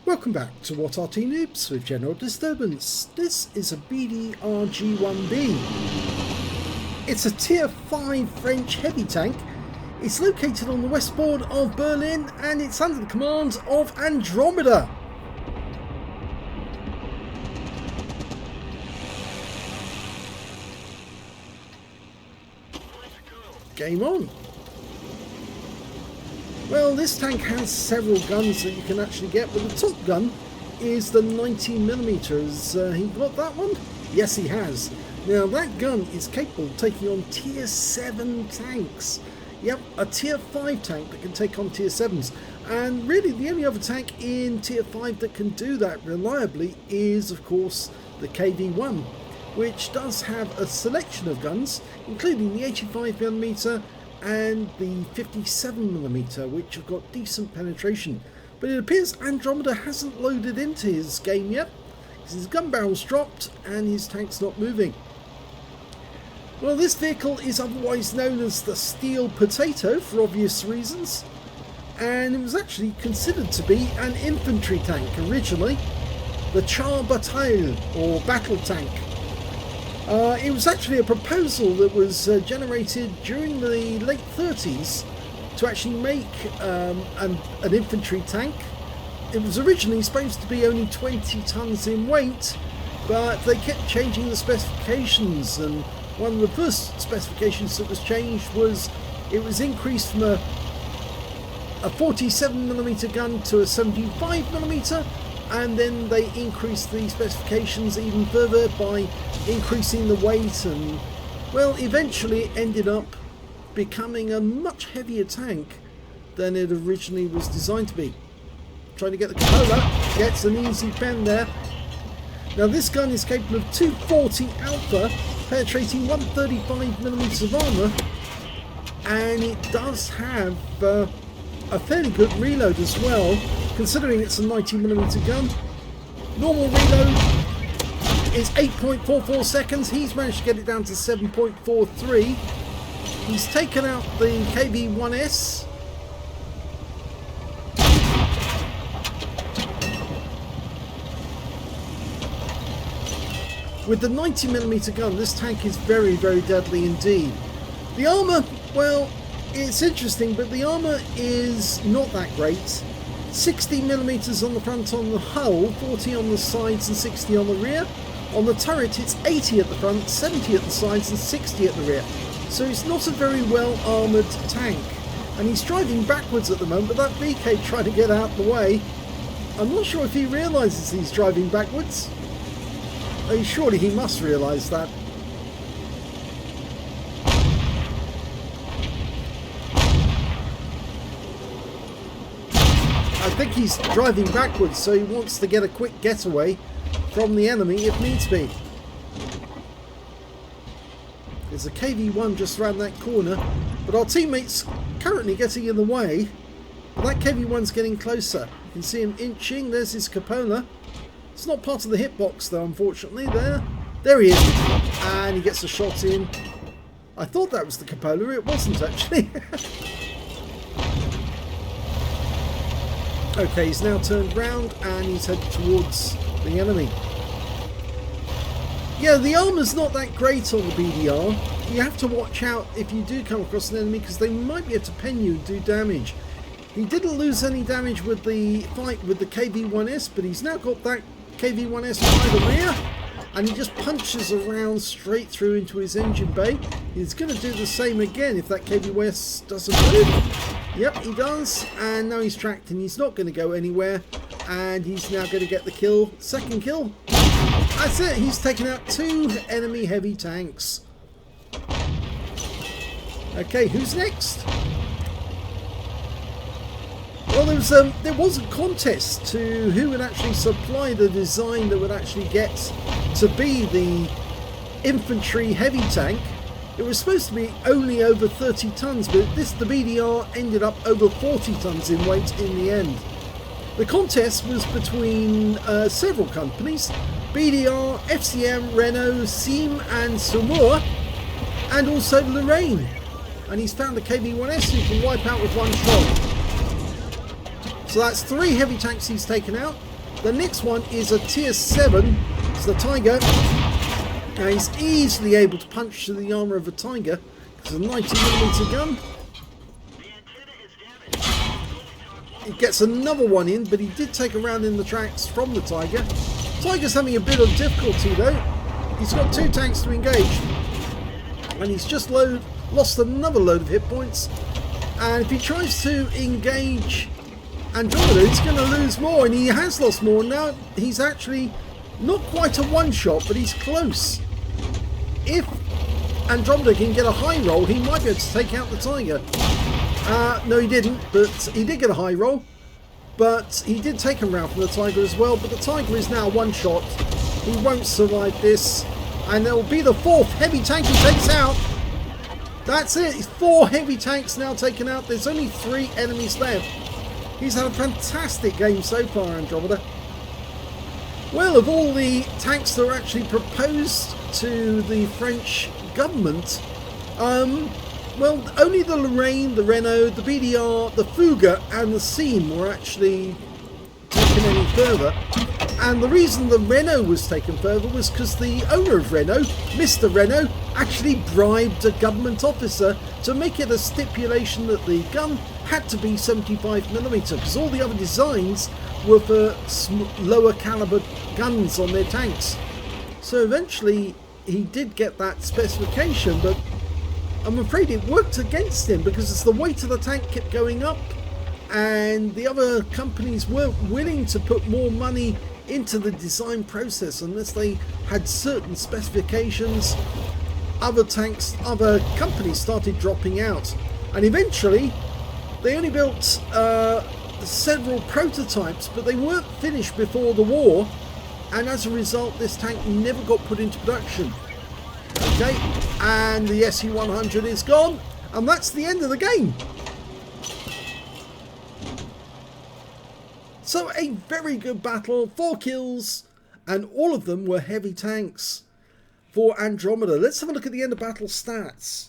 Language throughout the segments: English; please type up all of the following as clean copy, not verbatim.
Welcome back to What Arty Noobs with General Disturbance. This is a BDR G1 B. It's a tier 5 French heavy tank. It's located on the westboard of Berlin and it's under the command of Andromeda. Game on. Well, this tank has several guns that you can actually get, but the top gun is the 90mm. Has he got that one? Yes, he has. Now, that gun is capable of taking on tier 7 tanks. Yep, a tier 5 tank that can take on tier 7s. And really, the only other tank in tier 5 that can do that reliably is, of course, the KV-1, which does have a selection of guns, including the 85mm and the 57mm, which have got decent penetration. But it appears Andromeda hasn't loaded into his game yet, because his gun barrel's dropped and his tank's not moving. Well, this vehicle is otherwise known as the Steel Potato for obvious reasons, and it was actually considered to be an infantry tank originally, the Char Bataille or battle tank. It was actually a proposal that was generated during the late 30s to actually make an infantry tank. It was originally supposed to be only 20 tons in weight, but they kept changing the specifications, and one of the first specifications that was changed was it was increased from a 47mm gun to a 75mm, and then they increased the specifications even further by increasing the weight, and well, eventually it ended up becoming a much heavier tank than it originally was designed to be. Trying to get the cupola, gets an easy pen there. Now this gun is capable of 240 alpha, penetrating 135mm of armour, and it does have a fairly good reload as well, considering it's a 90mm gun. Normal reload is 8.44 seconds. He's managed to get it down to 7.43. He's taken out the KV-1S. With the 90mm gun, this tank is very, very deadly indeed. The armour, well, it's interesting, but the armour is not that great. 60mm on the front on the hull, 40 on the sides and 60 on the rear. On the turret it's 80 at the front, 70 at the sides and 60 at the rear. So it's not a very well armoured tank. And he's driving backwards at the moment, but that VK tried to get out the way. I'm not sure if he realises he's driving backwards. Surely he must realise that. I think he's driving backwards, so he wants to get a quick getaway from the enemy if needs be. There's a KV-1 just around that corner, but our teammate's currently getting in the way. But that KV-1's getting closer. You can see him inching. There's his cupola. It's not part of the hitbox though, unfortunately. There he is, and he gets a shot in. I thought that was the cupola. It wasn't actually. Okay, he's now turned round and he's headed towards the enemy. Yeah, the armour's not that great on the BDR. You have to watch out if you do come across an enemy, because they might be able to pen you and do damage. He didn't lose any damage with the fight with the KV-1S, but he's now got that KV-1S by the rear, and he just punches around straight through into his engine bay. He's going to do the same again if that KV-1S doesn't move. Yep, he does, and now he's tracked and he's not going to go anywhere, and he's now going to get the kill. Second kill. That's it, he's taken out 2 enemy heavy tanks. Okay, who's next? Well, there was a contest to who would actually supply the design that would actually get to be the infantry heavy tank. It was supposed to be only over 30 tons, but the BDR ended up over 40 tons in weight in the end. The contest was between several companies: BDR, FCM, Renault, Seam and Saumur, and also Lorraine. And he's found a KV-1S who can wipe out with one shot. So that's 3 heavy tanks he's taken out. The next one is a tier 7. It's the Tiger. And he's easily able to punch through the armour of a Tiger. It's a 90mm gun. He gets another one in, but he did take a round in the tracks from the Tiger. Tiger's having a bit of difficulty though. He's got 2 tanks to engage. And he's just lost another load of hit points. And if he tries to engage Andromeda, he's going to lose more. And he has lost more. Now he's actually not quite a one-shot, but he's close. If Andromeda can get a high roll, he might be able to take out the Tiger. No, he didn't, but he did get a high roll. But he did take a round from the Tiger as well. But the Tiger is now one shot. He won't survive this. And there will be the 4th heavy tank he takes out. That's it. 4 heavy tanks now taken out. There's only 3 enemies left. He's had a fantastic game so far, Andromeda. Well, of all the tanks that were actually proposed to the French government, well, only the Lorraine, the Renault, the BDR, the Fouga and the Seam were actually taken any further. And the reason the Renault was taken further was because the owner of Renault, Mr. Renault, actually bribed a government officer to make it a stipulation that the gun had to be 75mm, because all the other designs were for lower caliber guns on their tanks. So eventually he did get that specification, but I'm afraid it worked against him because as the weight of the tank kept going up and the other companies weren't willing to put more money into the design process unless they had certain specifications, other companies started dropping out. And eventually they only built several prototypes, but they weren't finished before the war, and as a result this tank never got put into production. Okay, and the SU-100 is gone, and that's the end of the game. So a very good battle, 4 kills, and all of them were heavy tanks for Andromeda. Let's have a look at the end of battle stats.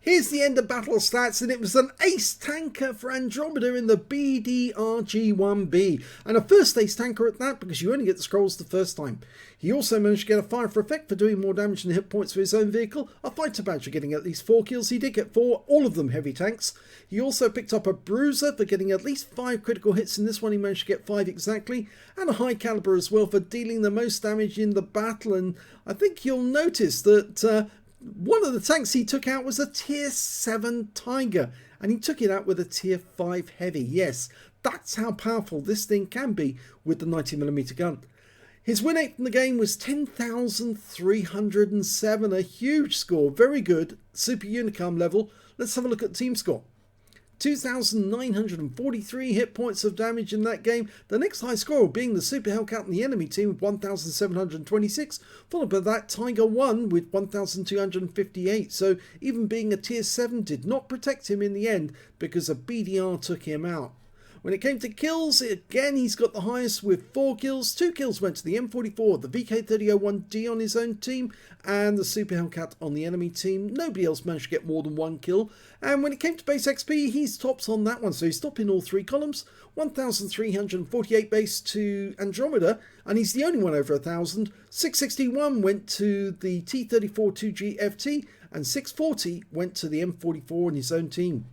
Here's the end of battle stats, and it was an ace tanker for Andromeda in the BDR G1 B. And a first ace tanker at that, because you only get the scrolls the first time. He also managed to get a fire for effect for doing more damage than hit points for his own vehicle. A fighter badge for getting at least 4 kills. He did get 4, all of them heavy tanks. He also picked up a bruiser for getting at least 5 critical hits. In this one he managed to get 5 exactly. And a high caliber as well for dealing the most damage in the battle. And I think you'll notice that one of the tanks he took out was a tier 7 Tiger, and he took it out with a tier 5 heavy. Yes, that's how powerful this thing can be with the 90mm gun. His win rate in the game was 10,307, a huge score, very good, super unicam level. Let's have a look at team score. 2,943 hit points of damage in that game. The next high score being the Super Hellcat in the enemy team with 1,726, followed by that Tiger 1 with 1,258. So even being a tier 7 did not protect him in the end because a BDR took him out. When it came to kills, again he's got the highest with 4 kills. 2 kills went to the M44, the VK3001D on his own team, and the Super Hellcat on the enemy team. Nobody else managed to get more than 1 kill. And when it came to base XP, he's tops on that one, so he's top in all 3 columns. 1,348 base to Andromeda, and he's the only one over 1,000. 661 went to the T34 2G FT, and 640 went to the M44 on his own team.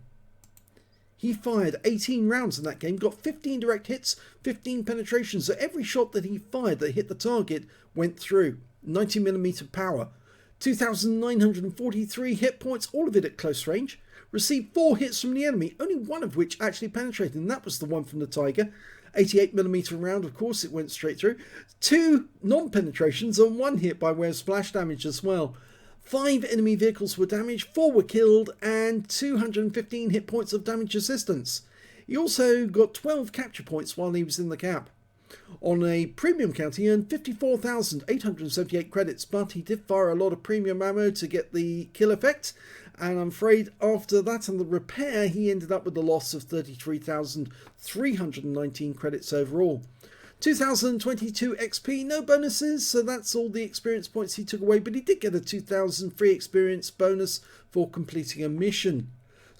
He fired 18 rounds in that game, got 15 direct hits, 15 penetrations, so every shot that he fired that hit the target went through. 90mm power. 2,943 hit points, all of it at close range. Received 4 hits from the enemy, only one of which actually penetrated, and that was the one from the Tiger. 88mm round, of course, it went straight through. 2 non-penetrations and 1 hit by way of splash damage as well. 5 enemy vehicles were damaged, 4 were killed, and 215 hit points of damage assistance. He also got 12 capture points while he was in the cap. On a premium count, he earned 54,878 credits, but he did fire a lot of premium ammo to get the kill effect, and I'm afraid after that and the repair, he ended up with a loss of 33,319 credits overall. 2022 XP, no bonuses, so that's all the experience points he took away, but he did get a 2,000 free experience bonus for completing a mission.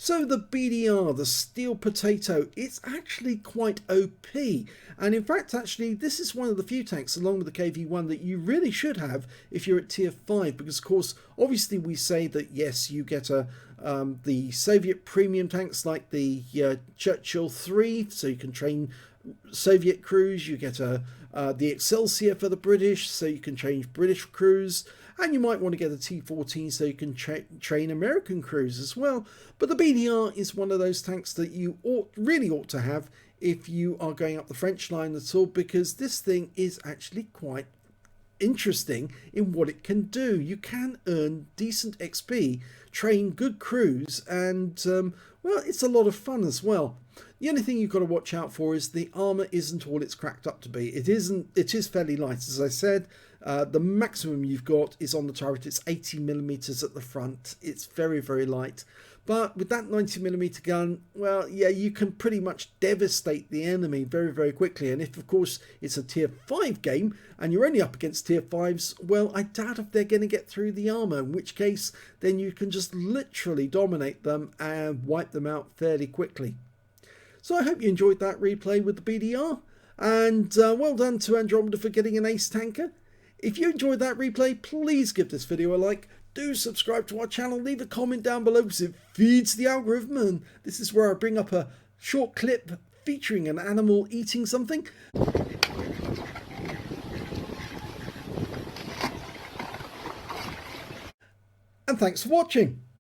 So the BDR, the steel potato, it's actually quite OP. And in fact, actually, this is one of the few tanks, along with the KV-1, that you really should have if you're at tier 5. Because, of course, obviously we say that, yes, you get the Soviet premium tanks like the Churchill 3, so you can train Soviet crews. You get the Excelsior for the British, so you can change British crews. And you might want to get a T-14 so you can train American crews as well. But the BDR is one of those tanks that you really ought to have if you are going up the French line at all, because this thing is actually quite interesting in what it can do. You can earn decent XP, train good crews, and well, it's a lot of fun as well. The only thing you've got to watch out for is the armor isn't all it's cracked up to be. It is fairly light, as I said. The maximum you've got is on the turret. It's 80mm at the front. It's very, very light. But with that 90mm gun, well, yeah, you can pretty much devastate the enemy very, very quickly. And if, of course, it's a tier 5 game and you're only up against tier 5s, well, I doubt if they're going to get through the armor, in which case then you can just literally dominate them and wipe them out fairly quickly. So I hope you enjoyed that replay with the BDR. And well done to Andromeda for getting an ace tanker. If you enjoyed that replay, please give this video a like. Do subscribe to our channel, leave a comment down below because it feeds the algorithm, and this is where I bring up a short clip featuring an animal eating something. And thanks for watching.